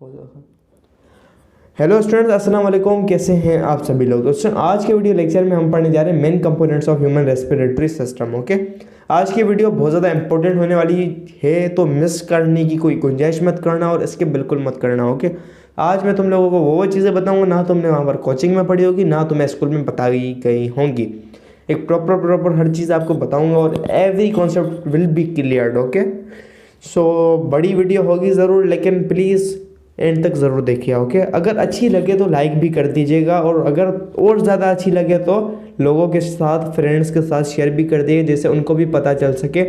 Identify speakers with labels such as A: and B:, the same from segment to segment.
A: Hello students, अस्सलाम वालेकुम। कैसे हैं आप सभी लोग। दोस्तों, आज के वीडियो लेक्चर में हम पढ़ने जा रहे हैं main components of human respiratory system. Okay, आज की वीडियो बहुत ज़्यादा इंपॉर्टेंट होने वाली है, तो मिस करने की कोई गुंजाइश मत करना और इसके बिल्कुल मत करना। ओके, आज मैं तुम लोगों को वो चीज़ें बताऊंगा ना तुमने वहाँ पर कोचिंग में पढ़ी होगी, ना तुम्हें स्कूल में बताई गई होंगी। एक प्रॉपर हर चीज़ आपको बताऊंगा और every concept will be cleared. Okay, so बड़ी वीडियो होगी ज़रूर, लेकिन प्लीज़ एंड तक ज़रूर देखिए। ओके, अगर अच्छी लगे तो लाइक भी कर दीजिएगा, और अगर और ज़्यादा अच्छी लगे तो लोगों के साथ, फ्रेंड्स के साथ शेयर भी कर दीजिए, जिससे उनको भी पता चल सके,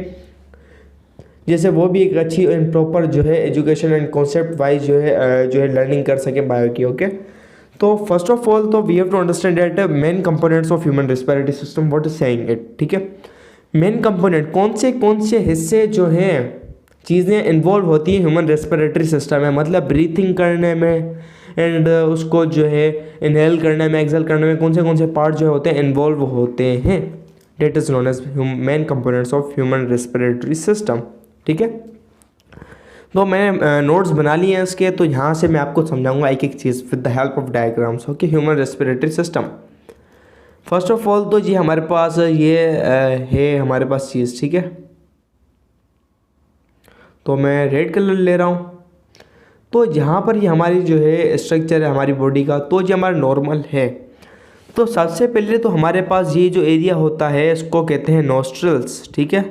A: जैसे वो भी एक अच्छी एंड प्रॉपर जो है एजुकेशन एंड कॉन्सेप्ट वाइज जो है लर्निंग कर सके बायो की। ओके, तो फर्स्ट ऑफ ऑल तो we have to understand that main components of human respiratory system, what is saying it. ठीक है, मेन कंपोनेंट कौन से हिस्से जो हैं, चीज़ें इन्वॉल्व होती हैं ह्यूमन रेस्पिरेटरी सिस्टम में, मतलब ब्रीथिंग करने में एंड उसको जो है इनहेल करने में, एक्सहेल करने में कौन से पार्ट जो होते हैं इन्वॉल्व होते हैं, that is known as main components of human respiratory system. ठीक है, तो मैंने नोट्स बना लिए हैं इसके, तो यहाँ से मैं आपको समझाऊंगा एक एक चीज़ with the help of diagrams. Okay, human respiratory system. First of all तो जी हमारे पास ये है हमारे पास चीज़। ठीक है, तो मैं रेड कलर ले रहा हूँ। तो यहाँ पर ये हमारी जो है स्ट्रक्चर है हमारी बॉडी का, तो ये हमारा नॉर्मल है। तो सबसे पहले तो हमारे पास ये जो एरिया होता है इसको कहते हैं नॉस्ट्रल्स। ठीक है,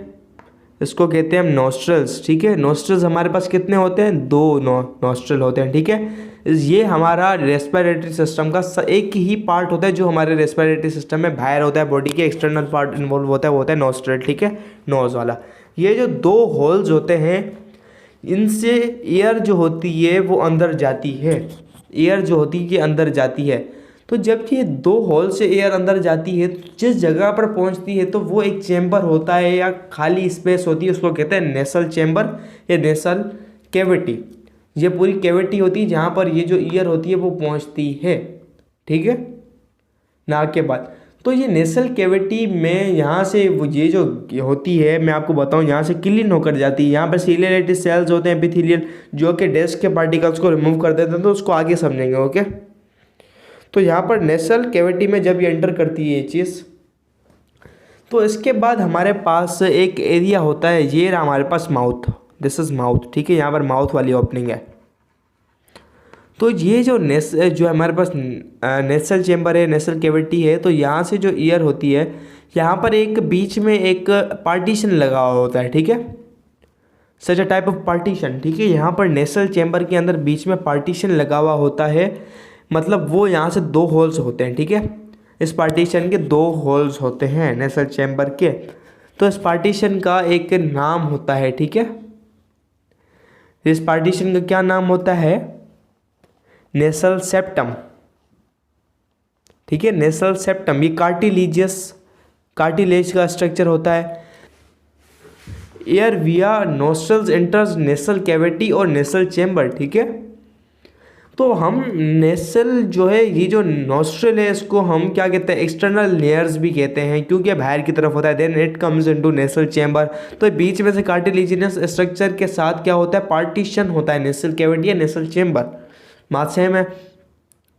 A: इसको कहते हैं हम नॉस्ट्रल्स। ठीक है, नॉस्ट्रल्स हमारे पास कितने होते हैं, दो नॉस्ट्रल होते हैं। ठीक है, ये हमारा रेस्पिरेटरी सिस्टम का एक ही पार्ट होता है जो हमारे रेस्पिरेटरी सिस्टम में बाहर होता है, बॉडी के एक्सटर्नल पार्ट इन्वॉल्व होता है, वो होता है नॉस्ट्रल। ठीक है, नोज वाला। ये जो दो होल्स होते हैं, इनसे एयर जो होती है वो अंदर जाती है, एयर जो होती है ये अंदर जाती है। तो जब ये दो होल से एयर अंदर जाती है, तो जिस जगह पर पहुंचती है तो वो एक चैम्बर होता है या खाली स्पेस होती है, उसको कहते हैं नेसल चैम्बर या नेसल कैविटी। ये पूरी कैविटी होती है जहाँ पर ये जो ईयर होती है वो पहुँचती है। ठीक है, नाक के बाद। तो ये नेसल कैविटी में यहाँ से वो ये जो होती है, मैं आपको बताऊँ, यहाँ से क्लीन होकर जाती है। यहाँ पर सीलियलेटेड सेल्स होते हैं एपिथेलियल, जो कि डेस्क के पार्टिकल्स को रिमूव कर देते हैं, तो उसको आगे समझेंगे। ओके, तो यहाँ पर नेसल कैविटी में जब ये एंटर करती है ये चीज़, तो इसके बाद हमारे पास एक एरिया होता है, ये रहा हमारे पास माउथ, दिस इज़ माउथ। ठीक है, यहाँ पर माउथ वाली ओपनिंग है। तो ये जो हमारे पास नेसल चेम्बर है, नेसल कैविटी है, तो यहाँ से जो ईयर होती है, यहाँ पर एक बीच में एक पार्टीशन लगा हुआ होता है। ठीक है, सच अ टाइप ऑफ पार्टीशन। ठीक है, यहाँ पर नेसल चेम्बर के अंदर बीच में पार्टीशन लगा हुआ होता है, मतलब वो यहाँ से दो होल्स होते हैं। ठीक है, इस पार्टीशन के दो होल्स होते हैं नेसल चेम्बर के। तो इस पार्टीशन का एक नाम होता है। ठीक है, इस पार्टीशन का क्या नाम होता है, नेसल सेप्टम। ठीक है, नेसल सेप्टम ये कार्टिलेज का स्ट्रक्चर होता है। एयर विया नोस्ट्रल्स एंटर्स नेसल कैविटी और नेसल चेम्बर। ठीक है, तो हम नेसल जो है, ये जो नोस्ट्रल है, इसको हम क्या कहते हैं, एक्सटर्नल लेयर्स भी कहते हैं, क्योंकि बाहर की तरफ होता है। Then it comes into nasal chamber. तो बीच में से कार्टिलेजिनस स्ट्रक्चर के साथ क्या होता है, पार्टीशन होता है, नेसल कैविटी या नेसल चेम्बर, बात सेम है।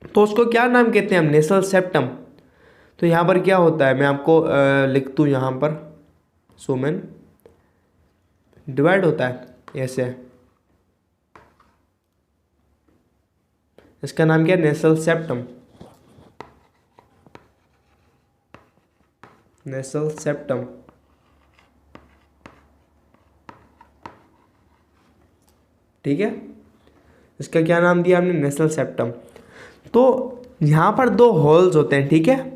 A: तो उसको क्या नाम कहते हैं हम, नेसल सेप्टम। तो यहाँ पर क्या होता है, मैं आपको लिख दूँ यहाँ पर, सोमेन डिवाइड होता है ऐसे, इसका नाम क्या है, नेसल सेप्टम, नेसल सेप्टम। ठीक है, इसका क्या नाम दिया हमने, नेसल सेप्टम। तो यहाँ पर दो होल्स होते हैं। ठीक है,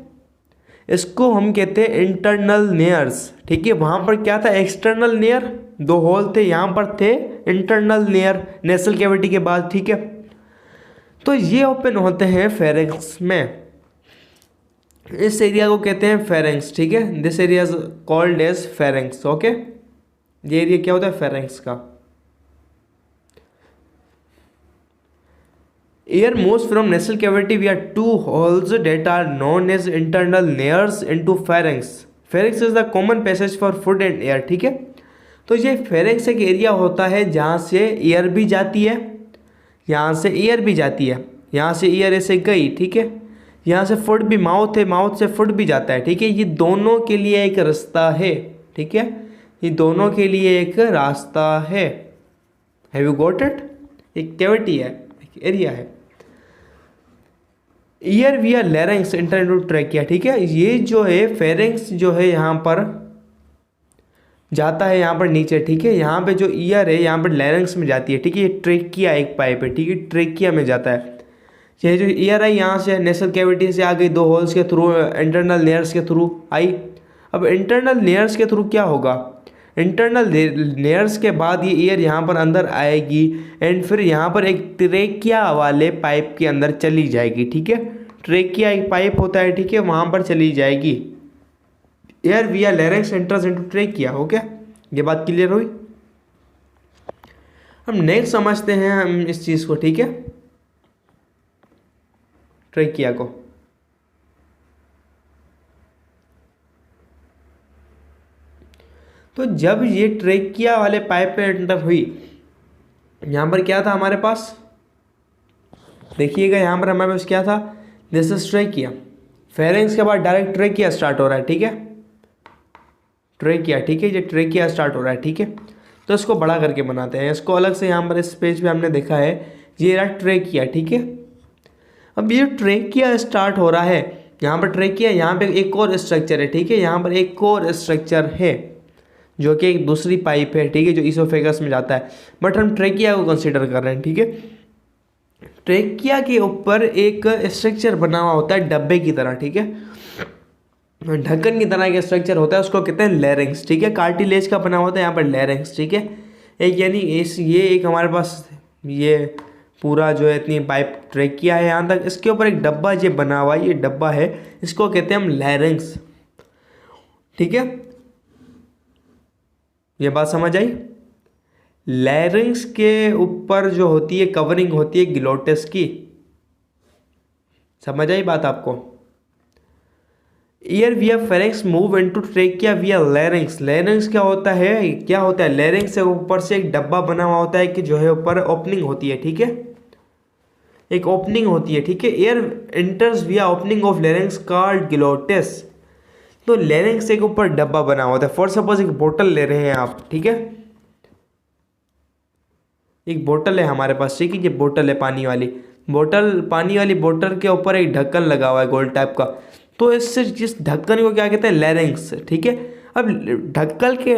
A: इसको हम कहते हैं इंटरनल लेयर्स। ठीक है, वहाँ पर क्या था, एक्सटर्नल लेयर, दो होल थे, यहाँ पर थे इंटरनल लेयर नेसल कैविटी के बाद। ठीक है, तो ये ओपन होते हैं फेरेंक्स में, इस एरिया को कहते हैं फेरेंक्स। ठीक है, this area is called as pharynx. Okay, ये एरिया क्या होता है, फेरेंक्स का। Air moves from nasal cavity via two holes that are known as internal layers into pharynx. Pharynx is the common passage for food and air. ठीक है, तो ये pharynx एक एरिया होता है जहाँ से एयर भी जाती है, यहाँ से एयर भी जाती है, यहाँ से एयर ऐसे गई, ठीक है। यहाँ से फुड भी, माउथ है, माउथ से फुड भी जाता है, ठीक है। ये दोनों के लिए एक रास्ता है, ठीक है। ये दोनों के लिए एक रास्ता है। Have you got it? एक कैविटी है, एक एरिया है। ईयर विया लैरिंग्स इंटर इनटू ट्रैकिया, ठीक है। ये जो है फेरिंग्स जो है यहाँ पर जाता है, यहाँ पर नीचे, ठीक है। यहाँ पे जो ईयर है यहाँ पर लैरिंग्स में जाती है, ठीक है। ये ट्रेकिया एक पाइप है, ठीक है, ट्रेकिया में जाता है। ये जो ईयर है यहाँ से नेसल कैविटी से आ गई, 2 होल्स के थ्रू, इंटरनल लेयर्स के थ्रू आई। अब इंटरनल लेयर्स के थ्रू क्या होगा, इंटरनल लेयर्स के बाद ये ईयर यहाँ पर अंदर आएगी एंड फिर यहाँ पर एक ट्रेकिया वाले पाइप के अंदर चली जाएगी, ठीक है। ट्रेकिया एक पाइप होता है, ठीक है, वहाँ पर चली जाएगी। एयर विया larynx enters into trachea, okay. ये बात क्लियर हुई। हम नेक्स्ट समझते हैं हम इस चीज़ को, ठीक है, ट्रेकिया को। तो जब ये ट्रेकिया वाले पाइप पे एंटर हुई, यहाँ पर क्या था हमारे पास, देखिएगा यहाँ पर हमारे पास क्या था, दिस इज ट्रेकिया। फेरिंग्स के बाद डायरेक्ट ट्रेकिया स्टार्ट हो रहा है, ठीक है, ट्रेकिया, ठीक है। ये ट्रेकिया स्टार्ट हो रहा है, ठीक है। तो इसको बड़ा करके बनाते हैं, इसको अलग से यहाँ पर इस पेज पे हमने देखा है, ये रहा ट्रेकिया, ठीक है। अब ये ट्रेकिया स्टार्ट हो रहा है, यहाँ पर ट्रेकिया, यहाँ पे एक और स्ट्रक्चर है, ठीक है। यहाँ पर एक और स्ट्रक्चर है जो कि एक दूसरी पाइप है, ठीक है, जो इसोफेगस में जाता है, बट हम ट्रेकिया को कंसीडर कर रहे हैं, ठीक है। ट्रेकिया के ऊपर एक स्ट्रक्चर बना हुआ होता है डब्बे की तरह, ठीक है, ढक्कन की तरह एक स्ट्रक्चर होता है, उसको कहते हैं लैरिंक्स, ठीक है। कार्टिलेज का बना होता है यहाँ पर लैरिंक्स, ठीक है। एक यानी ये एक हमारे पास ये पूरा जो है इतनी पाइप ट्रेकिया है यहाँ तक, इसके ऊपर एक डब्बा ये बना हुआ है, ये डब्बा है, इसको कहते हैं हम लैरिंक्स, ठीक है। ये बात समझ आई। लैरिंक्स के ऊपर जो होती है कवरिंग होती है ग्लोटिस की, समझ आई बात आपको। ईयर विया फेरिंग्स मूव इनटू ट्रेकिया विया लैरिंक्स। लैरिंक्स क्या होता है, क्या होता है, लैरिंक्स से ऊपर से एक डब्बा बना हुआ होता है कि जो है ऊपर ओपनिंग होती है, ठीक है, एक ओपनिंग होती है, ठीक है। एयर एंटर्स विया opening of larynx called glottis. तो लैरिंक्स के ऊपर डब्बा बना होता है। फॉर सपोज एक बोतल ले रहे हैं आप, ठीक है, एक बोतल है हमारे पास, ठीक है, ये बोतल है पानी वाली बोतल, पानी वाली बोतल के ऊपर एक ढक्कन लगा हुआ है गोल टाइप का। तो इससे जिस ढक्कन को क्या कहते हैं, लैरिंक्स, ठीक है। अब ढक्कन के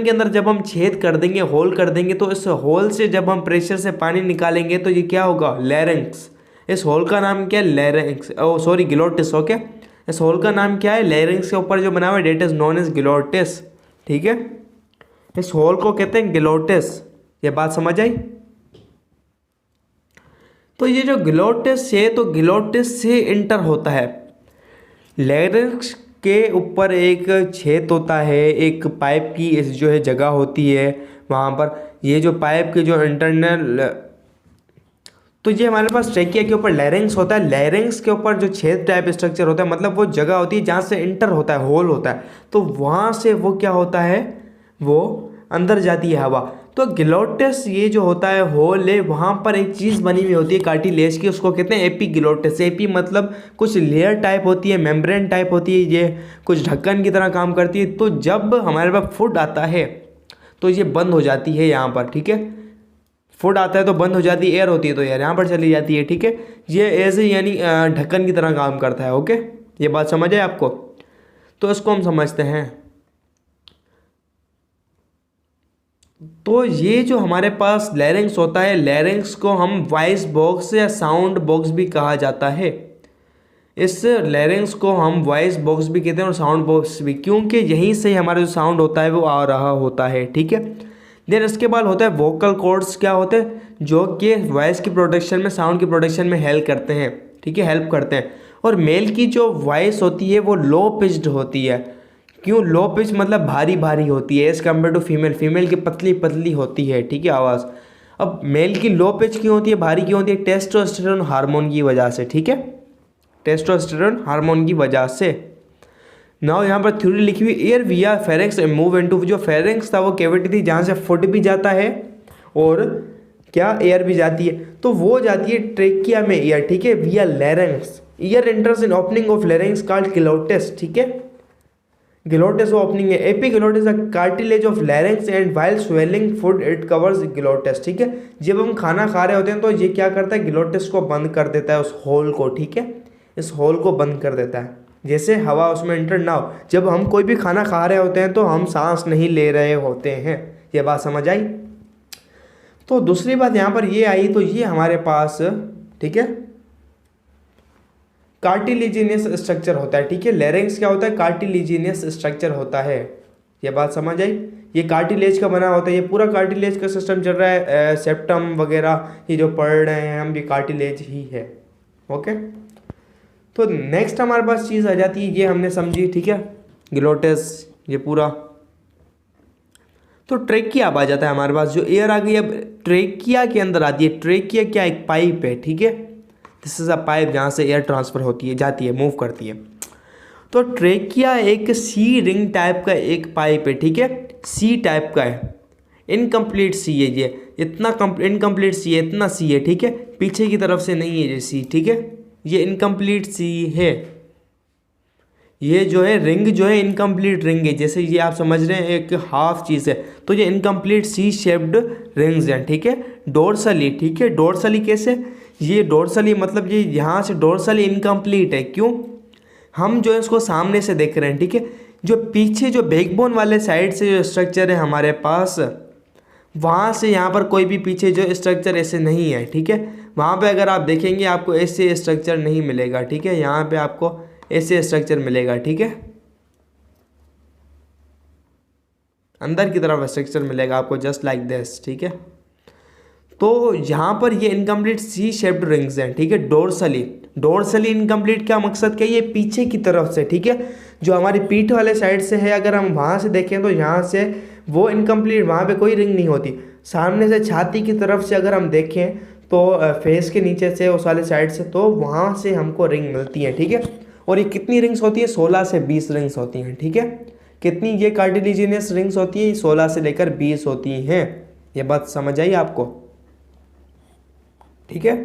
A: अंदर जब हम छेद कर देंगे, होल कर देंगे, तो इस होल से जब हम प्रेशर से पानी निकालेंगे तो ये क्या होगा, लैरिंक्स। इस होल का नाम क्या है, लैरिंक्स, ओ सॉरी ग्लोटिस, ओके। इस होल का नाम क्या है, लैरिंक्स के ऊपर जो बना हुआ है, that is known as glottis, ठीक है। इस होल को कहते हैं ग्लोटिस। ये बात समझ आई। तो ये जो ग्लोटिस है, तो ग्लोटिस से इंटर होता है, लैरिंक्स के ऊपर एक छेद होता है, एक पाइप की इस जो है जगह होती है वहाँ पर, ये जो पाइप के जो इंटरनल, तो ये हमारे पास ट्रेकिया के ऊपर लैरिंक्स होता है। लैरिंक्स के ऊपर जो छेद टाइप स्ट्रक्चर होता है, मतलब वो जगह होती है जहाँ से इंटर होता है, होल होता है, तो वहाँ से वो क्या होता है, वो अंदर जाती है हवा। तो ग्लोटिस ये जो होता है होल है, वहाँ पर एक चीज़ बनी हुई होती है कार्टिलेज की, उसको कहते हैं एपीग्लोटिस। एपी मतलब कुछ लेयर टाइप होती है, मेम्ब्रेन टाइप होती है, ये कुछ ढक्कन की तरह काम करती है। तो जब हमारे पास फूड आता है तो ये बंद हो जाती है यहाँ पर, ठीक है। फूड आता है तो बंद हो जाती है, एयर होती है तो एयर यहाँ पर चली जाती है, ठीक है। ये ऐसे यानी ढक्कन की तरह काम करता है, ओके। ये बात समझ आए आपको। तो इसको हम समझते हैं। तो ये जो हमारे पास लैरिंक्स होता है, लैरिंक्स को हम वॉइस बॉक्स या साउंड बॉक्स भी कहा जाता है। इस लैरिंक्स को हम वॉइस बॉक्स भी कहते हैं और साउंड बॉक्स भी, क्योंकि यहीं से हमारा जो साउंड होता है वो आ रहा होता है, ठीक है। देन इसके बाद होता है वोकल कॉर्ड्स, क्या होते हैं, जो कि वॉइस की प्रोडक्शन में, साउंड की प्रोडक्शन में हेल्प करते हैं, ठीक है, हेल्प करते हैं। और मेल की जो वॉइस होती है वो लो पिच्ड होती है। क्यों लो पिच, मतलब भारी भारी होती है as compare to female. Female की पतली पतली होती है, ठीक है, आवाज़। अब मेल की लो पिच क्यों होती है, भारी क्यों होती है, टेस्टोस्टेरोन हार्मोन की वजह से, ठीक है, टेस्टोस्टेरोन हार्मोन की वजह से। नाउ यहाँ पर थ्योरी लिखी हुई, एयर विया फेरिंक्स मूव इनटू, जो फेरिंक्स था वो कैविटी थी जहाँ से फूड भी जाता है और क्या एयर भी जाती है, तो वो जाती है ट्रेकिया में एयर, ठीक है, विया larynx. Year enters in opening of larynx called glottis, ठीक है। ग्लोटिस ओपनिंग है। Epiglottis a cartilage of larynx and while swelling food it covers glottis, ठीक है। जब हम खाना खा रहे होते हैं तो ये क्या करता है, ग्लोटिस को बंद कर देता है, उस होल को, ठीक है, इस होल को बंद कर देता है, जैसे हवा उसमें एंटर ना हो। जब हम कोई भी खाना खा रहे होते हैं तो हम सांस नहीं ले रहे होते हैं। ये बात समझ आई। तो दूसरी बात यहाँ पर ये आई, तो ये हमारे पास, ठीक है, कार्टिलेजिनियस स्ट्रक्चर होता है, ठीक है। लैरिंक्स क्या होता है, कार्टिलेजिनियस स्ट्रक्चर होता है। ये बात समझ आई। ये कार्टिलेज का बना होता है, ये पूरा कार्टिलेज का सिस्टम चल रहा है। सेप्टम वगैरह ये जो पढ़ रहे हैं हम, भी कार्टिलेज ही है। ओके, तो नेक्स्ट हमारे पास चीज़ आ जाती है, ये हमने समझी, ठीक है, ग्लोटिस ये पूरा। तो ट्रेकिया अब आ जाता है हमारे पास, जो एयर आ गई अब ट्रेकिया के अंदर आती है। ट्रेकिया क्या, एक पाइप है, ठीक है, दिस इज अ पाइप जहाँ से एयर ट्रांसफ़र होती है, जाती है, मूव करती है। तो ट्रेकिया एक सी रिंग टाइप का एक पाइप है, ठीक है, सी टाइप का है, इनकम्प्लीट सी है ये, इतना इनकम्प्लीट सी है, इतना सी है, ठीक है, पीछे की तरफ से नहीं है ये सी, ठीक है, ये इनकम्प्लीट सी है। ये जो है रिंग जो है इनकम्प्लीट रिंग है, जैसे ये आप समझ रहे हैं एक हाफ चीज़ है, तो ये इनकम्प्लीट सी शेप्ड रिंग्स हैं, ठीक है। डोर्सली, ठीक है, डोर्सली कैसे, ये डोर्सली मतलब ये यहाँ से डोर्सली इनकम्प्लीट है, क्यों, हम जो है इसको सामने से देख रहे हैं, ठीक है। जो पीछे जो बैकबोन वाले साइड से जो स्ट्रक्चर है हमारे पास, वहाँ से यहाँ पर कोई भी पीछे जो स्ट्रक्चर ऐसे नहीं है, ठीक है। वहाँ पे अगर आप देखेंगे आपको ऐसे स्ट्रक्चर नहीं मिलेगा, ठीक है, यहाँ पे आपको ऐसे स्ट्रक्चर मिलेगा, ठीक है, अंदर की तरफ स्ट्रक्चर मिलेगा आपको जस्ट लाइक दिस, ठीक है। तो यहाँ पर ये इनकम्प्लीट सी शेप्ड रिंग्स हैं, ठीक है, डोर्सली। डोर्सली इनकम्प्लीट क्या मकसद क्या, ये पीछे की तरफ से, ठीक है, जो हमारी पीठ वाले साइड से है, अगर हम वहाँ से देखें तो यहाँ से वो इनकम्प्लीट, वहाँ पे कोई रिंग नहीं होती। सामने से छाती की तरफ से अगर हम देखें तो फेस के नीचे से उस वाले साइड से, तो वहाँ से हमको रिंग मिलती है, ठीक है। और ये कितनी रिंग्स होती है, 16 से 20 रिंग्स होती हैं, ठीक है। कितनी ये कार्टिलेजिनियस रिंग्स होती है, 16 से लेकर 20 होती हैं। ये बात समझ आई आपको, ठीक है।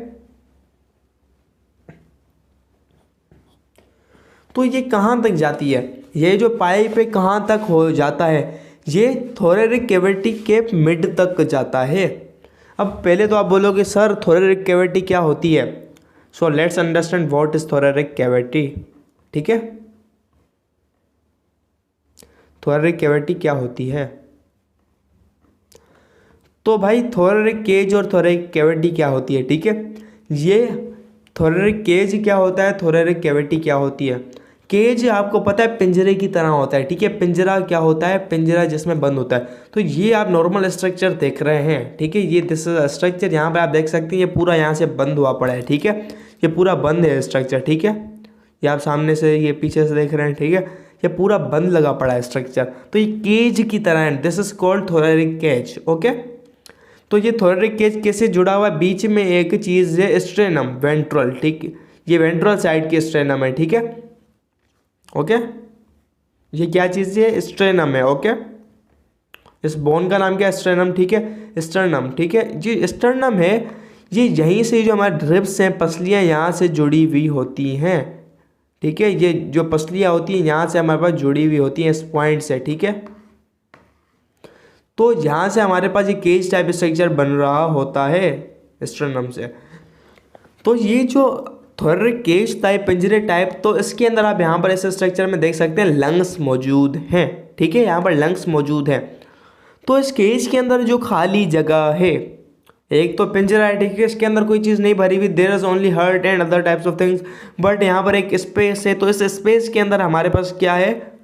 A: तो ये कहाँ तक जाती है, ये जो पाइप है कहाँ तक हो जाता है, ये थोरेरिक कैविटी के मिड तक जाता है। अब पहले तो आप बोलोगे सर थोरेरिक कैविटी क्या होती है, so let's understand what is thoracic cavity, ठीक है। थोरेरिक कैविटी क्या होती है, तो भाई थोरेरिक केज और थोरेरिक कैविटी क्या होती है, ठीक है। ये थोरेरिक केज क्या होता है, थोरेरिक कैविटी क्या होती है। केज आपको पता है पिंजरे की तरह होता है, ठीक है, पिंजरा क्या होता है, पिंजरा जिसमें बंद होता है। तो ये आप नॉर्मल स्ट्रक्चर देख रहे हैं, ठीक है, ये दिस स्ट्रक्चर यहाँ पे आप देख सकते हैं, ये पूरा यहाँ से बंद हुआ पड़ा है, ठीक है, ये पूरा बंद है स्ट्रक्चर, ठीक है, ये आप सामने से ये पीछे से देख रहे हैं, ठीक है, ये पूरा बंद लगा पड़ा है स्ट्रक्चर। तो ये केज की तरह है, this is called thoracic cage, okay. तो ये थोरेरिक केज कैसे जुड़ा हुआ है, बीच में एक चीज़ है स्ट्रेनम वेंट्रल, ठीक, ये वेंट्रल साइड की स्ट्रेनम है, ठीक है, ओके। ये क्या चीज़ है, स्ट्रेनम है, ओके। इस बोन का नाम क्या है, स्ट्रेनम, ठीक है, स्टर्नम, ठीक है। जी स्टर्नम है, ये यहीं से जो हमारे रिब्स हैं, पसलियाँ यहाँ से जुड़ी हुई होती हैं, ठीक है, ये जो पसलियाँ होती हैं यहाँ से हमारे पास जुड़ी हुई होती हैं इस पॉइंट से, ठीक है। तो यहाँ से हमारे पास ये केज टाइप स्ट्रक्चर बन रहा होता है स्टर्नम से। तो ये जो थोरेरिक केज टाइप पिंजरे टाइप, तो इसके अंदर आप यहाँ पर ऐसे स्ट्रक्चर में देख सकते हैं लंग्स मौजूद हैं, ठीक है, यहाँ पर लंग्स मौजूद हैं। तो इस केज के अंदर जो खाली जगह है, एक तो पिंजरा है, ठीक है, इसके अंदर कोई चीज़ नहीं भरी हुई, there is only heart and other types of things, but यहाँ पर एक स्पेस है, तो इस स्पेस के अंदर हमारे पास क्या है,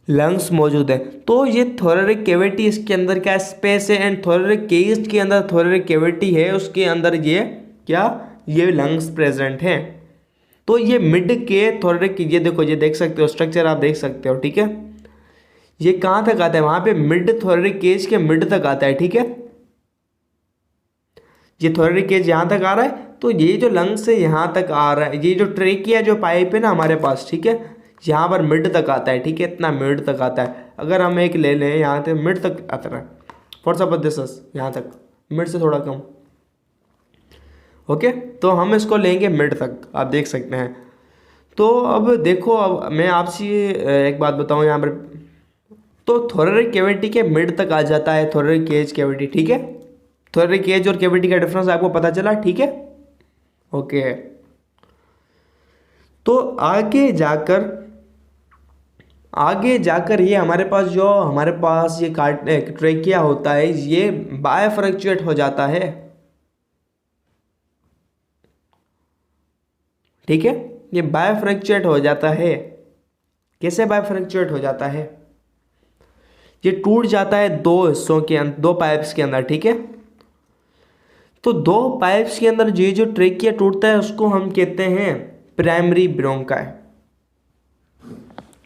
A: लंग्स मौजूद है। तो ये थोरेरिक कैविटी, इसके अंदर क्या स्पेस है, एंड थोरेरिक केज के अंदर थोरेरिक कैविटी है, उसके अंदर ये क्या, ये लंग्स प्रेजेंट हैं। तो ये मिड के थोरेरिक, ये देखो, ये देख सकते हो स्ट्रक्चर, आप देख सकते हो, ठीक है, ये कहाँ तक आता है, वहाँ पे मिड थोरेरिक केज के मिड तक आता है, ठीक है, ये थोरेरिक केज यहाँ तक आ रहा है। तो ये जो लंग्स है यहाँ तक आ रहा है, ये जो ट्रेकिया जो पाइप है ना हमारे पास, ठीक है, यहाँ पर मिड तक आता है, ठीक है, इतना मिड तक आता है। अगर हम एक ले लें यहाँ से मिड तक आता है, फॉर सपोज दिस यहाँ तक, मिड से थोड़ा कम, ओके, तो हम इसको लेंगे मिड तक, आप देख सकते हैं। तो अब देखो, अब मैं आपसे एक बात बताऊं यहाँ पर, तो थोरेटिक कैविटी के मिड तक आ जाता है थोरेटिक केज कैविटी, ठीक है। थोरेटिक केज और कैविटी का डिफरेंस आपको पता चला, ठीक है, ओके। तो आगे जाकर ये हमारे पास ये ट्रेकिया होता है, ये बायफ्रैक्चुएट हो जाता है, ठीक है। ये बायफ्रैक्चुएट हो जाता है। कैसे बायफ्रैक्चुएट हो जाता है? ये टूट जाता है दो हिस्सों के अंदर, दो पाइप्स के अंदर, ठीक है। तो दो पाइप्स के अंदर ये जो ट्रेकिया टूटता है उसको हम कहते हैं प्राइमरी ब्रोंकाई,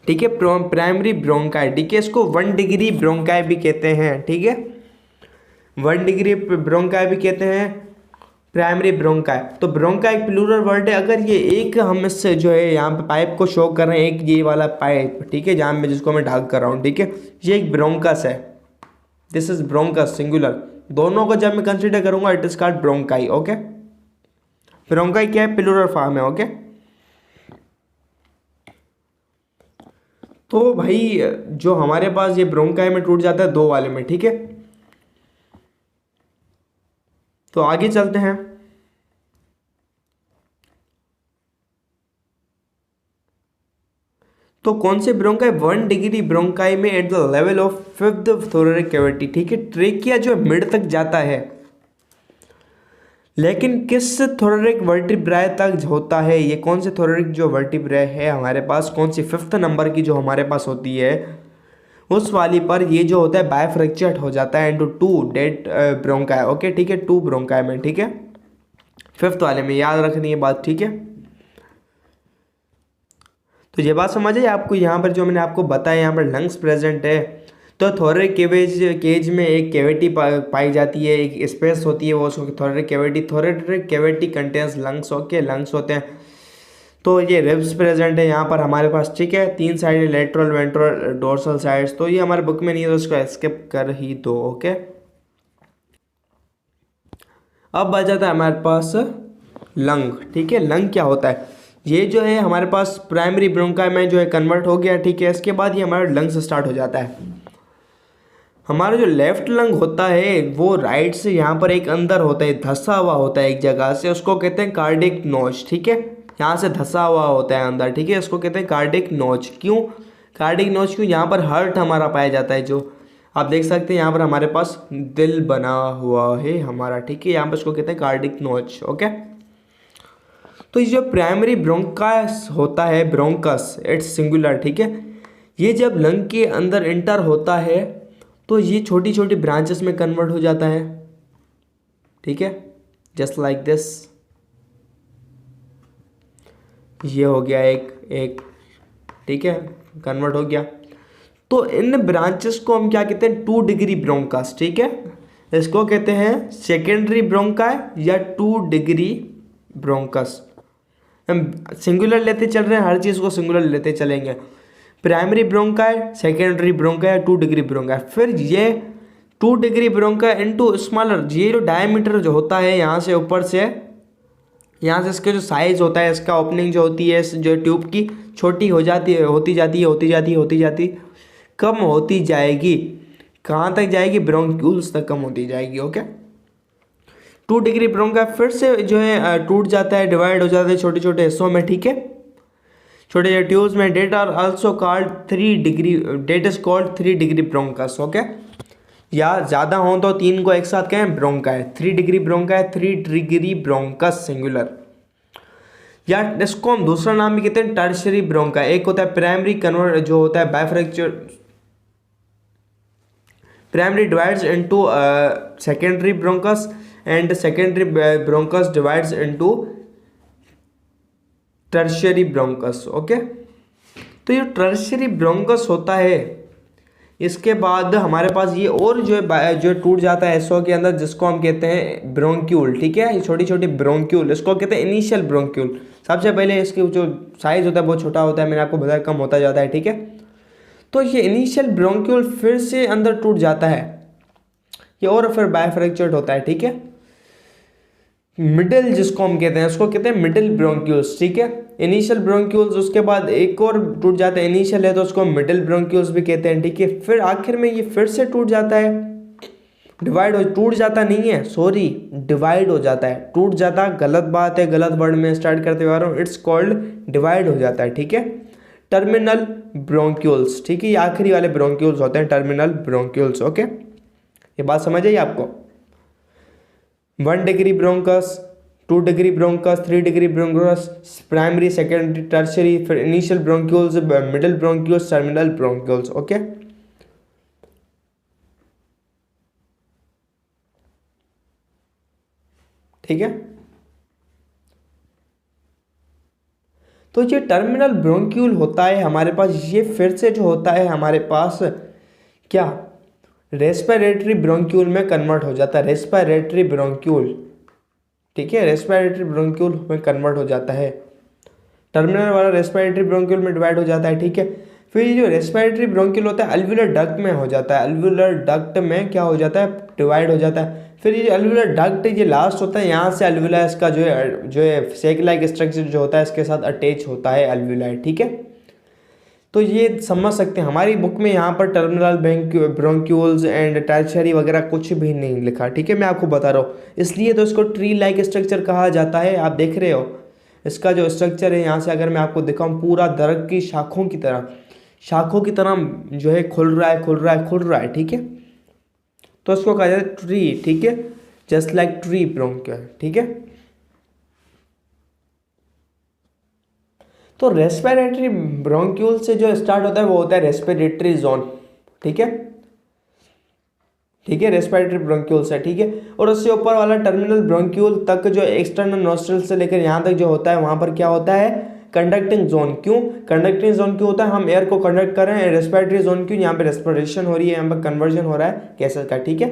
A: ठीक है, प्राइमरी ब्रोंकाई, ठीक है। इसको 1 डिग्री ब्रोंकाई भी कहते हैं, ठीक है, 1 डिग्री ब्रोंकाई भी कहते हैं, प्राइमरी ब्रोंकाई। तो ब्रोंकाई एक प्लूरल वर्ड है। अगर ये एक हम इससे जो है यहाँ पे पाइप को शो कर रहे हैं, एक ये वाला पाइप, ठीक है, जहाँ में जिसको मैं ढक कर रहा हूँ, ठीक है, ये एक ब्रोंकस है, दिस इज ब्रोंकस सिंगुलर। दोनों को जब मैं कंसिडर करूंगा it is called bronchi, okay. Bronchi क्या है? प्लूरल फॉर्म है, ओके। तो भाई जो हमारे पास ये ब्रोंकाई में टूट जाता है दो वाले में, ठीक है। तो आगे चलते हैं। तो कौन से ब्रोंकाई? 1 डिग्री ब्रोंकाई में at the level of 5th thoracic cavity, ठीक है। ट्रेकिया जो है मिड तक जाता है, लेकिन किस थोरेटिक वर्टिब्राय तक होता है? ये कौन से थोरेटिक जो वर्टिब्राय है हमारे पास, कौन सी 5th नंबर की जो हमारे पास होती है, उस वाली पर ये जो होता है बायफ्रैक्चर्ड हो जाता है इनटू 2 डेड ब्रोंकाई, ओके, ठीक है, 2 ब्रोंकाई में, ठीक है, 5th वाले में, याद रखनी है बात, ठीक है। तो ये बात समझ आई आपको? यहाँ पर जो मैंने आपको बताया, यहाँ पर लंग्स प्रेजेंट है, तो थोरेटिक केज में एक कैविटी पाई जाती है, एक स्पेस होती है, वो उसको thoracic cavity contains lungs, okay, lungs होते हैं। तो ये रिब्स प्रेजेंट है यहाँ पर हमारे पास, ठीक है, 3 side, lateral, ventral, dorsal sides. तो ये हमारे बुक में नहीं है तो उसको स्किप कर ही दो, ओके। अब आ जाता है हमारे पास लंग, ठीक है। लंग क्या होता है? ये जो है हमारे पास प्राइमरी ब्रोंकाई में जो है कन्वर्ट हो गया, ठीक है। इसके बाद ये हमारा लंग्स स्टार्ट हो जाता है। हमारा जो लेफ्ट लंग होता है वो राइट से यहाँ पर एक अंदर होता है, धंसा हुआ होता है एक जगह से, उसको कहते हैं कार्डिक नोच, ठीक है। यहाँ से धंसा हुआ होता है अंदर, ठीक है, इसको कहते हैं कार्डिक नोच। क्यों कार्डिक नोच? क्यों? यहाँ पर हार्ट हमारा पाया जाता है, जो आप देख सकते हैं यहाँ पर हमारे पास दिल बना हुआ है हमारा, ठीक है, यहाँ पर इसको कहते हैं कार्डिक नोच, ओके। तो ये जो प्राइमरी ब्रोंकस होता है, ब्रोंकस इट्स सिंगुलर, ठीक है, ये जब लंग के अंदर इंटर होता है तो ये छोटी छोटी ब्रांचेस में कन्वर्ट हो जाता है, ठीक है, जस्ट लाइक दिस। ये हो गया एक, ठीक है, कन्वर्ट हो गया। तो इन ब्रांचेस को हम क्या कहते हैं? 2 डिग्री ब्रोंकस, ठीक है, इसको कहते हैं सेकेंडरी ब्रोंकाई या 2 डिग्री ब्रोंकस। हम सिंगुलर लेते चल रहे हैं, हर चीज़ को सिंगुलर लेते चलेंगे। Primary bronchi, secondary bronchi, 2 degree bronchi. फिर ये 2 डिग्री ब्रोंकाई इनटू स्मॉलर, ये जो डायमीटर जो होता है यहाँ से ऊपर से, यहाँ से इसका जो साइज होता है, इसका ओपनिंग जो होती है जो ट्यूब की, छोटी हो जाती है, होती जाती, कम होती जाएगी। कहाँ तक जाएगी? ब्रोंक्यूल्स तक कम होती जाएगी, ओके। 2 डिग्री ब्रोंकाई फिर से जो है टूट जाता है, डिवाइड हो जाता है छोटे छोटे हिस्सों में, ठीक है, छोटे छोटे ट्यूब्स में। That are also called 3 degree, that is called 3 degree bronchus, okay. या ज़्यादा हो तो 3 को एक साथ कहें bronchi, 3 degree bronchi, 3 degree bronchus singular. या इसको हम दूसरा नाम भी कहते हैं टर्शरी ब्रोंकाई। एक होता है प्राइमरी कन्वर्ट, जो होता है बायफ्रैक्चर, primary divides into secondary bronchus and secondary bronchus divides into tertiary bronchus, okay. तो ये टर्शियरी ब्रोंकस होता है, इसके बाद हमारे पास ये और जो है जो टूट जाता है एसओ के अंदर, जिसको हम कहते हैं ब्रोंक्यूल, ठीक है, ये छोटी छोटी ब्रोंक्यूल, इसको कहते हैं इनिशियल ब्रोंक्यूल। सबसे पहले इसके जो साइज होता है बहुत छोटा होता है, मैंने आपको बताया कम होता जाता है, ठीक है। तो ये इनिशियल ब्रोंक्यूल फिर से अंदर टूट जाता है ये, और फिर बायफ्रैक्चर्ड होता है, ठीक है। मिडिल जिसको हम कहते हैं, उसको कहते हैं मिडिल ब्रोंक्यूल्स, ठीक है। इनिशियल ब्रोंक्यूल्स, उसके बाद एक और टूट जाता है, इनिशियल है तो उसको मिडिल ब्रोंक्यूल्स भी कहते हैं, ठीक है। फिर आखिर में ये फिर से टूट जाता है, डिवाइड हो, टूट जाता नहीं है, सॉरी डिवाइड हो जाता है। टूट जाता गलत बात है, गलत वर्ड में स्टार्ट करते हुए आ रहा हूँ, इट्स कॉल्ड डिवाइड हो जाता है, ठीक है। टर्मिनल ब्रोंक्यूल्स, ठीक है, ये आखिरी वाले ब्रोंक्यूल्स होते हैं टर्मिनल ब्रोंक्यूल्स, ओके। ये बात समझ आई आपको। 1 degree bronchus, 2 degree bronchus, 3 degree bronchus, primary, secondary, tertiary, फिर initial bronchioles, middle bronchioles, terminal bronchioles, okay. ठीक है। तो ये टर्मिनल ब्रोंक्यूल होता है हमारे पास, ये फिर से जो होता है हमारे पास क्या, रेस्पिरेटरी ब्रोंक्यूल में कन्वर्ट हो जाता है, रेस्पिरेटरी ब्रोंक्यूल, ठीक है, रेस्पिरेटरी ब्रोंक्यूल में कन्वर्ट हो जाता है। टर्मिनल वाला रेस्पिरेटरी ब्रोंक्यूल में डिवाइड हो जाता है, ठीक है। फिर ये जो रेस्पिरेटरी ब्रोंक्यूल होता है अल्वुलर डक्ट में हो जाता है, अल्वुलर डक्ट में क्या हो जाता है, डिवाइड हो जाता है। फिर ये अल्वुलर डक्ट ये लास्ट होता है, यहाँ से अल्वुला इसका जो है सेक लाइक स्ट्रक्चर जो होता है इसके साथ अटैच होता है अल्वुला, ठीक है। तो ये समझ सकते हैं, हमारी बुक में यहाँ पर टर्मिनल ब्रोंक्यूल्स एंड टर्शियरी वगैरह कुछ भी नहीं लिखा, ठीक है, मैं आपको बता रहा हूँ, इसलिए तो इसको ट्री लाइक स्ट्रक्चर कहा जाता है। आप देख रहे हो इसका जो स्ट्रक्चर है, यहाँ से अगर मैं आपको दिखाऊँ पूरा दरख्त की शाखों की तरह, शाखों की तरह जो है खुल रहा है, खुल रहा है, खुल रहा है, ठीक है। तो इसको कहा जाता है ट्री, ठीक है, जस्ट लाइक ट्री ब्रोंक्यूल, ठीक है। तो रेस्पिरेटरी ब्रोंक्यूल से जो स्टार्ट होता है वो होता है रेस्पिरेटरी जोन, ठीक है, ठीक है, रेस्पिरेटरी ब्रोंक्यूल से, ठीक है। और उससे ऊपर वाला टर्मिनल ब्रोंक्यूल तक जो एक्सटर्नल नोस्ट्रल से लेकर यहाँ तक जो होता है वहाँ पर क्या होता है, कंडक्टिंग जोन। क्यों कंडक्टिंग जोन क्यों होता है, हम एयर को कंडक्ट कर रहे हैं। रेस्पिरेटरी जोन क्यों, यहाँ पे रेस्पिरेशन हो रही है, यहाँ पर कन्वर्जन हो रहा है गैसेस का, ठीक है,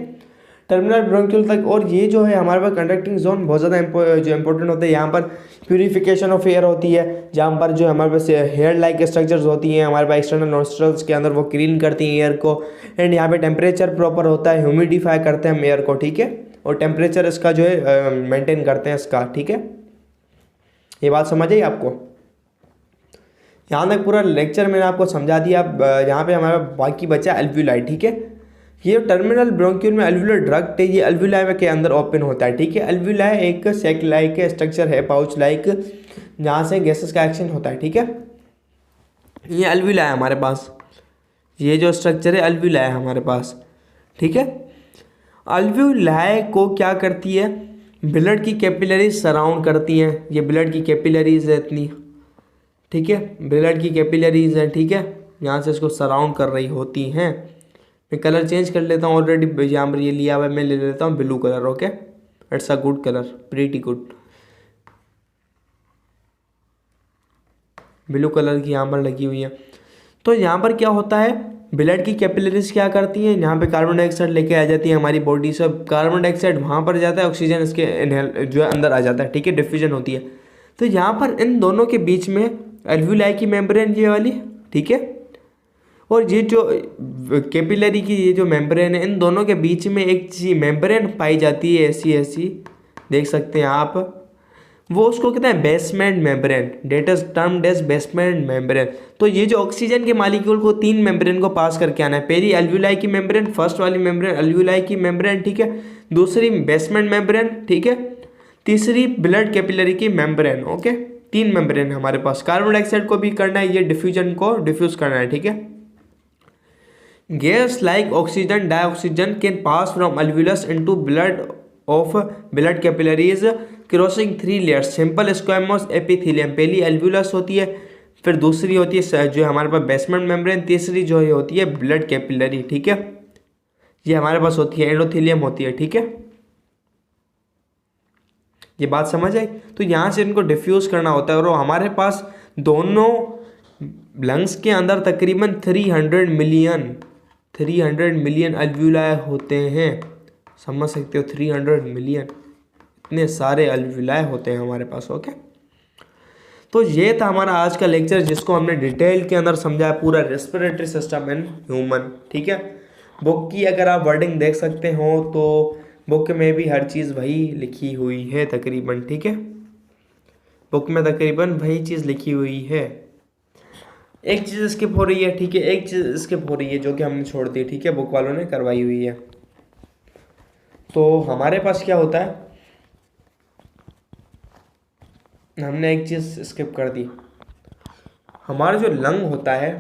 A: टर्मिनल ब्रोंक्यूल तक। और ये जो है हमारे पास कंडक्टिंग जोन बहुत ज़्यादा जो इंपॉर्टेंट होता है, यहाँ पर प्यूरिफिकेशन ऑफ एयर होती है, जहाँ पर जो हमारे पास हेयर लाइक स्ट्रक्चर्स होती हैं हमारे पास एक्सटर्नल नोस्ट्रल्स के अंदर, वो क्लीन करती हैं एयर को। एंड यहाँ पे टेम्परेचर प्रॉपर होता है, ह्यूमिडिफाई करते हैं हम एयर को, ठीक है, और टेम्परेचर इसका जो है मेंटेन करते हैं इसका, ठीक है। ये बात समझ आई आपको। यहाँ तक पूरा लेक्चर मैंने आपको समझा दिया। अब यहाँ पे हमारा बाकी बचा अल्वुलाई, ठीक है। ये टर्मिनल ब्रोंक्यूल में अल्वुलर डक्ट है, ये अल्वुलाई के अंदर ओपन होता है, ठीक है। अल्वुलाई एक सेक लाइक स्ट्रक्चर है, पाउच लाइक, जहाँ से गैसेस का एक्शन होता है, ठीक है। ये अल्वुलाई हमारे पास, ये जो स्ट्रक्चर है अल्वुलाई हमारे पास, ठीक है। अल्वुलाई को क्या करती है, ब्लड की कैपिलरीज सराउंड करती हैं। ये ब्लड की कैपिलरीज है इतनी, ठीक है, ब्लड की कैपिलरीज है, ठीक है, यहाँ से इसको सराउंड कर रही होती हैं। मैं कलर चेंज कर लेता हूँ, ऑलरेडी यहाँ पर ये लिया हुआ है, मैं ले लेता हूँ blue colour, okay, it's a good colour, pretty good, blue colour की यहाँ पर लगी हुई है। तो यहाँ पर क्या होता है, ब्लड की कैपिलरीज क्या करती हैं, यहाँ पे कार्बन डाइऑक्साइड लेके आ जाती है हमारी बॉडी से, कार्बन डाइऑक्साइड वहाँ पर जाता है, ऑक्सीजन इसके जो है अंदर आ जाता है, ठीक है, डिफ्यूजन होती है। तो यहाँ पर इन दोनों के बीच में अल्वुलाई की मेम्ब्रेन ये वाली, ठीक है, और ये जो कैपिलरी की ये जो मेम्ब्रेन है, इन दोनों के बीच में एक चीज मेम्ब्रेन पाई जाती है, ऐसी ऐसी देख सकते हैं आप, वो उसको कहते हैं basement membrane, that is termed as basement membrane. तो ये जो ऑक्सीजन के मालिक्यूल को 3 मेम्ब्रेन को पास करके आना है, पहली अल्वुलाई की मेम्ब्रेन, फर्स्ट वाली मेम्ब्रेन अल्वुलाई की मेम्ब्रेन, ठीक है, दूसरी बेसमेंट मेम्ब्रेन, ठीक है, तीसरी ब्लड कैपिलरी की मेम्ब्रेन, ओके, 3 मेम्ब्रेन हमारे पास। कार्बन डाइऑक्साइड को भी करना है, ये डिफ्यूजन को डिफ्यूज करना है, ठीक है। Gas like oxygen dioxygen can pass from alveolus into blood of blood capillaries crossing 3 layers, simple squamous epithelium, पहली अल्वुलस होती है, फिर दूसरी होती है जो हमारे पास बेसमेंट मेम्ब्रेन, तीसरी जो है होती है ब्लड कैपिलरी, ठीक है, ये हमारे पास होती है एंडोथेलियम होती है, ठीक है। ये बात समझ आई। तो यहाँ से इनको डिफ्यूज करना होता है, और हमारे पास दोनों लंग्स के अंदर तकरीबन 300 मिलियन अल्वुलाई होते हैं, समझ सकते हो, 300 मिलियन, इतने सारे अल्वुलाई होते हैं हमारे पास, ओके। तो ये था हमारा आज का लेक्चर, जिसको हमने डिटेल के अंदर समझा पूरा रेस्पिरेटरी सिस्टम इन ह्यूमन, ठीक है। बुक की अगर आप वर्डिंग देख सकते हो तो बुक में भी हर चीज़ वही लिखी हुई है तकरीबन, ठीक है। बुक में तकरीबन वही चीज़ लिखी हुई है। एक चीज़ स्किप हो रही है, ठीक है, एक चीज़ स्किप हो रही है जो कि हमने छोड़ दी, ठीक है, बुक वालों ने करवाई हुई है। तो हमारे पास क्या होता है, हमने एक चीज़ स्किप कर दी। हमारा जो लंग होता है,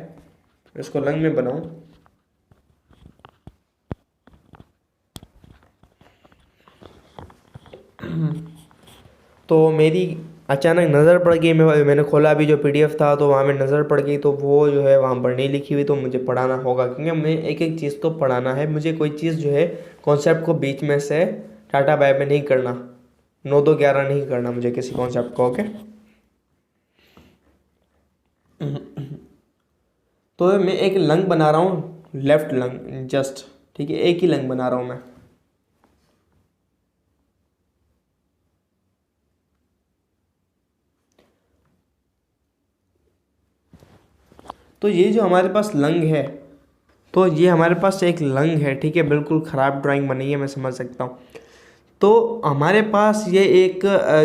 A: इसको लंग में बनाऊं, तो मेरी अचानक नज़र पड़ गई, मैंने खोला अभी जो पीडीएफ था तो वहाँ में नज़र पड़ गई, तो वो जो है वहाँ पर नहीं लिखी हुई, तो मुझे पढ़ाना होगा क्योंकि मैं एक एक चीज़ तो पढ़ाना है मुझे। कोई चीज़ जो है कॉन्सेप्ट को बीच में से टाटा बाय में नहीं करना, 9-2-11 नहीं करना मुझे किसी कॉन्सेप्ट को, ओके। तो मैं एक लंग बना रहा हूँ, लेफ्ट लंग जस्ट, ठीक है, एक ही लंग बना रहा हूँ मैं। तो ये जो हमारे पास लंग है, तो ये हमारे पास एक लंग है, ठीक है, बिल्कुल ख़राब ड्राइंग बनी है, मैं समझ सकता हूँ। तो हमारे पास ये एक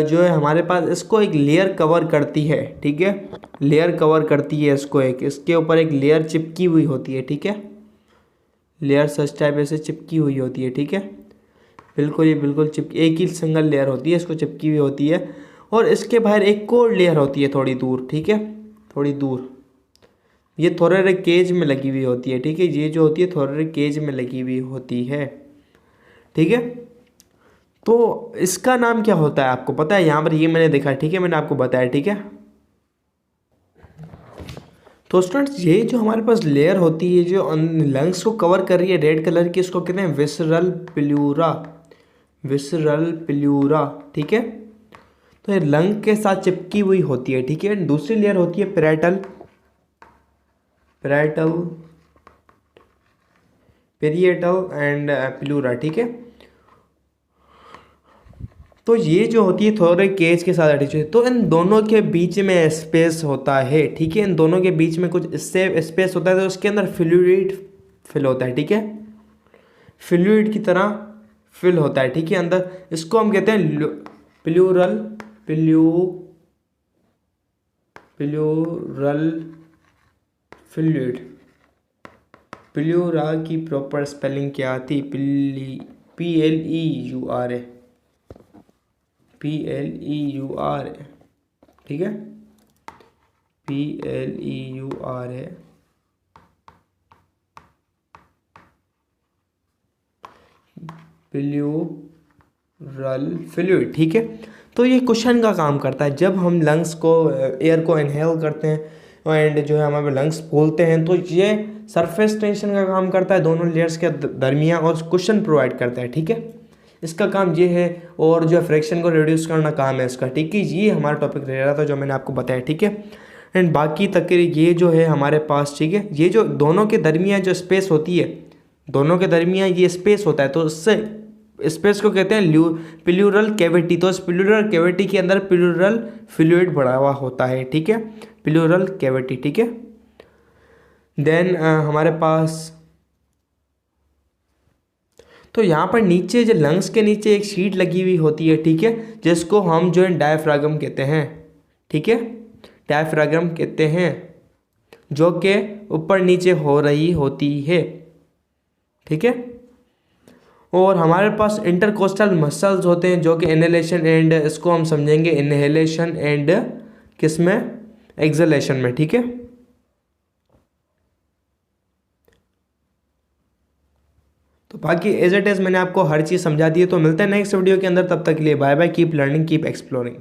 A: जो है हमारे पास इसको एक लेयर कवर करती है, ठीक है, लेयर कवर करती है इसको, एक इसके ऊपर एक लेयर चिपकी हुई होती है, ठीक है, लेयर सच टाइप ऐसे चिपकी हुई होती है, ठीक है, बिल्कुल ये बिल्कुल एक ही सिंगल लेयर होती है, इसको चिपकी हुई होती है। और इसके बाहर एक और लेयर होती है थोड़ी दूर, ठीक है, थोड़ी दूर, ये थोड़े केज में लगी हुई होती है, ठीक है, ये जो होती है थोड़े केज में लगी हुई होती है, ठीक है। तो इसका नाम क्या होता है आपको पता है, यहाँ पर ये मैंने देखा, ठीक है, मैंने आपको बताया, ठीक है। तो स्टूडेंट्स ये जो हमारे पास लेयर होती है जो लंग्स को कवर कर रही है रेड कलर की, इसको कहते हैं विसरल प्लूरा, विसरल प्लूरा, ठीक है। तो ये लंग के साथ चिपकी हुई होती है, ठीक है। दूसरी लेयर होती है parietal, parietal, parietal and pleura, ठीक है। तो ये जो होती है थोड़े केज के साथ अटैच होती है, तो इन दोनों के बीच में स्पेस होता है, ठीक है, इन दोनों के बीच में कुछ इससे स्पेस होता है, तो उसके अंदर फ्लूइड फिल होता है, ठीक है, फ्लूइड की तरह फिल होता है, ठीक है, अंदर। इसको हम कहते हैं प्लूरल, प्लूरल फ्लूइड। प्लूरा की प्रॉपर स्पेलिंग क्या आती, PLEURA, PLEURA, ठीक है, PLEURA, प्लूरल फ्लूइड, ठीक है। तो ये कुशन का काम करता है, जब हम लंग्स को एयर को इनहेल करते हैं एंड जो है हमारे लंग्स फूलते हैं, तो ये सरफेस टेंशन का काम करता है दोनों लेयर्स के दरमियान और कुशन प्रोवाइड करता है, ठीक है, इसका काम ये है। और जो फ्रैक्शन को रिड्यूस करना काम है इसका, ठीक है। ये हमारा टॉपिक रह रहा था जो मैंने आपको बताया, ठीक है। एंड बाकी तक ये जो है हमारे पास, ठीक है, ये जो दोनों के दरमियान जो स्पेस होती है, दोनों के दरमियान ये स्पेस होता है, तो उससे स्पेस को कहते हैं प्लूरल कैविटी। तो इस प्लूरल कैविटी के अंदर प्लूरल फ्लूइड भरा हुआ होता है, ठीक है, प्लूरल कैविटी, ठीक है। देन हमारे पास तो यहाँ पर नीचे जो लंग्स के नीचे एक शीट लगी हुई होती है, ठीक है, जिसको हम जो है डायफ्रागम कहते हैं, ठीक है, डायफ्रागम कहते हैं, जो कि ऊपर नीचे हो रही होती है, ठीक है। और हमारे पास इंटरकोस्टल मसल्स होते हैं जो कि इनहेलेशन एंड, इसको हम समझेंगे इनहेलेशन एंड किस में, एक्सहेलेशन में, ठीक है। तो बाकी एज इट इज़ मैंने आपको हर चीज़ समझा दी है। तो मिलते हैं नेक्स्ट वीडियो के अंदर, तब तक के लिए bye bye, keep learning keep exploring.